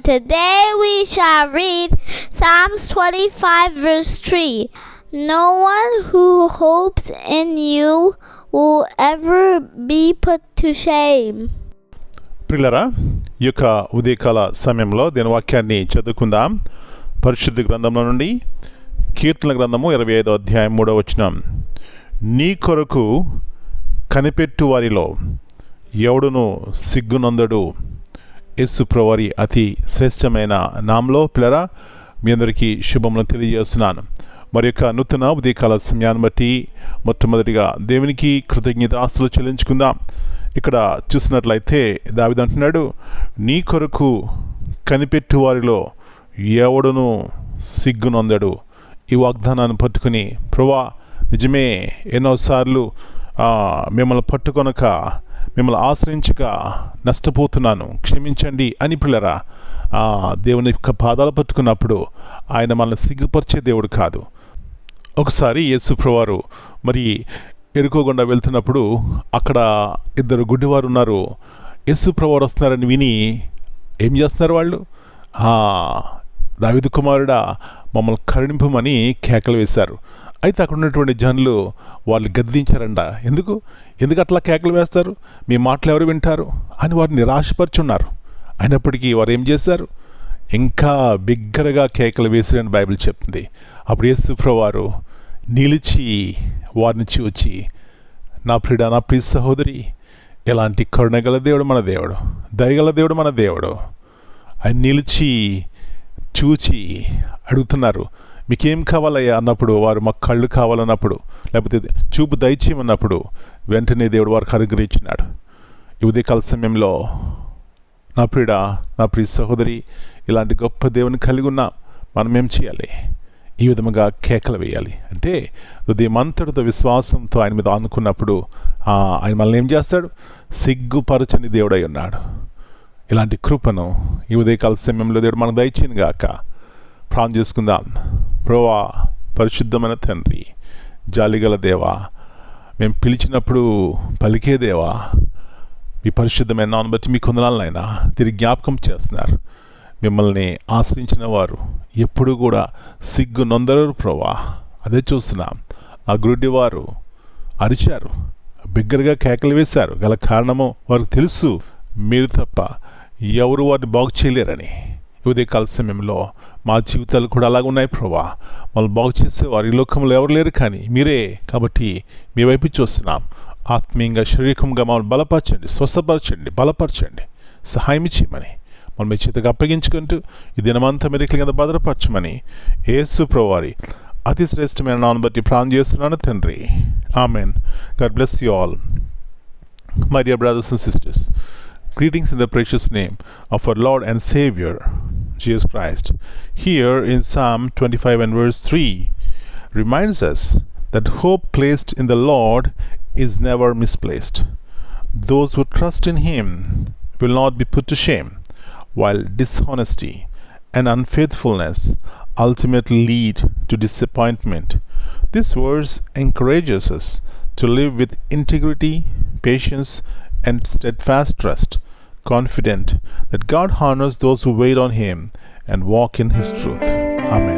today we shall read Psalms 25 verse 3. No one who hopes in you will ever be put to shame. ప్రియులారా, ఈ యొక్క ఉదయకాల సమయంలో దీని వాక్యాన్ని చదువుకుందాం. పరిశుద్ధ గ్రంథంలో నుండి కీర్తన గ్రంథము 25వ అధ్యాయం 3వ వచనం. నీ కొరకు కనిపెట్టు వారిలో ఎవడును సిగ్గునందడు. యేసు ప్రభువారి అతి శ్రేష్టమైన నామంలో పిల్లరా మీ అందరికీ శుభములను తెలియజేస్తున్నాను. మరి యొక్క నూతన ఉదయకాల సమయాన్ని బట్టి మొట్టమొదటిగా దేవునికి కృతజ్ఞతాస్తులు చెల్లించుకుందాం. ఇక్కడ చూసినట్లయితే దావీదు అంటున్నాడు, నీ కొరకు కనిపెట్టు వారిలో ఎవడును సిగ్గునందడు. ఈ వాగ్దానాన్ని పట్టుకుని ప్రభువా నిజమే ఎన్నోసార్లు మిమ్మల్ని పట్టుకొనక మిమ్మల్ని ఆశ్రయించక నష్టపోతున్నాను, క్షమించండి అని పిల్లరా దేవుని యొక్క పాదాలు పట్టుకున్నప్పుడు ఆయన మనల్ని సిగ్గుపరిచే దేవుడు కాదు. ఒకసారి యేసు ప్రభువారు మరి ఎరుకోకుండా వెళ్తున్నప్పుడు అక్కడ ఇద్దరు గుడ్డివారు ఉన్నారు. యేసు ప్రభువారు వస్తున్నారని విని ఏం చేస్తున్నారు వాళ్ళు? దావీదు కుమారుడా మమ్మల్ని కరుణింపమని కేకలు వేశారు. అయితే అక్కడ ఉన్నటువంటి జనులు వాళ్ళు గద్దించారంట. ఎందుకు అట్లా కేకలు వేస్తారు, మీ మాటలు ఎవరు వింటారు అని వారిని నిరాశపరుచున్నారు. అయినప్పటికీ వారు ఏం చేశారు? ఇంకా బిగ్గరగా కేకలు వేసిరని బైబిల్ చెప్తుంది. అప్పుడు యేసు ప్రభువారు నిలిచి వారిని చూచి, నా ప్రియుడా, నా ప్రియ సహోదరి, ఎలాంటి కరుణగల దేవుడు మన దేవుడు, దయగల దేవుడు మన దేవుడు. ఆయన నిలిచి చూచి అడుగుతున్నారు, మీకేం కావాలయ్యా అన్నప్పుడు వారు మాకు కళ్ళు కావాలన్నప్పుడు, లేకపోతే చూపు దయచేయమన్నప్పుడు వెంటనే దేవుడు వారికి అనుగ్రహించినాడు. ఈ ఉదయకాల సమయంలో నా ప్రియుడా, నా ప్రియ సహోదరి, ఇలాంటి గొప్ప దేవుని కలిగి ఉన్నాం. మనం ఏం చేయాలి? ఈ విధముగా కేకలు వేయాలి. అంటే హృదయమంతటితో విశ్వాసంతో ఆయన మీద ఆనుకున్నప్పుడు ఆయన మనల్ని ఏం చేస్తాడు? సిగ్గుపరచని దేవుడై ఉన్నాడు. ఇలాంటి కృపను ఈ ఉదయకాల సమయంలో దేవుడు మనకు దయచేయను గాక. ప్రార్థన చేసుకుందాం. ప్రభువా, పరిశుద్ధమైన తండ్రి, జాలిగల దేవా, మేము పిలిచినప్పుడు పలికే దేవా, మీ పరిశుద్ధమైన నామమును బట్టి మీ కొందనాలనైనా తిరిగి జ్ఞాపకం చేస్తున్నారు. మిమ్మల్ని ఆశ్రయించిన వారు ఎప్పుడు కూడా సిగ్గు నొందరు ప్రభువా. అదే చూస్తున్నాం. ఆ గుడ్డివారు అరిచారు, బిగ్గరగా కేకలు వేశారు. గల కారణము వారికి తెలుసు, మీరు తప్ప ఎవరు వారిని బాగు చేయలేరని. ఉదయకాల సమయంలో మా జీవితాలు కూడా అలాగ ఉన్నాయి ప్రభువా. వాళ్ళు బాగు చేసేవారు ఈ లోకంలో ఎవరు లేరు, కానీ మీరే. కాబట్టి మీ వైపు చూస్తున్నాం. ఆత్మీయంగా శారీరకంగా మమ్మల్ని బలపరచండి, స్వస్థపరచండి, బలపరచండి, సహాయం చేయమని మనం మీ చేతికి అప్పగించుకుంటూ ఈ దినమంతా మెరికల కింద భద్రపరచమని యేసు ప్రభువారి అతి శ్రేష్టమైన నామమును బట్టి ప్రార్థన చేస్తున్నాను తండ్రి. Amen. God bless you all. My dear brothers and sisters, greetings in the precious name of our Lord and Savior, Jesus Christ. Here in Psalm 25 and verse 3 reminds us that hope placed in the Lord is never misplaced. Those who trust in Him will not be put to shame, while dishonesty and unfaithfulness ultimately lead to disappointment. This verse encourages us to live with integrity, patience, and steadfast trust, confident that God honors those who wait on Him and walk in His truth. Amen.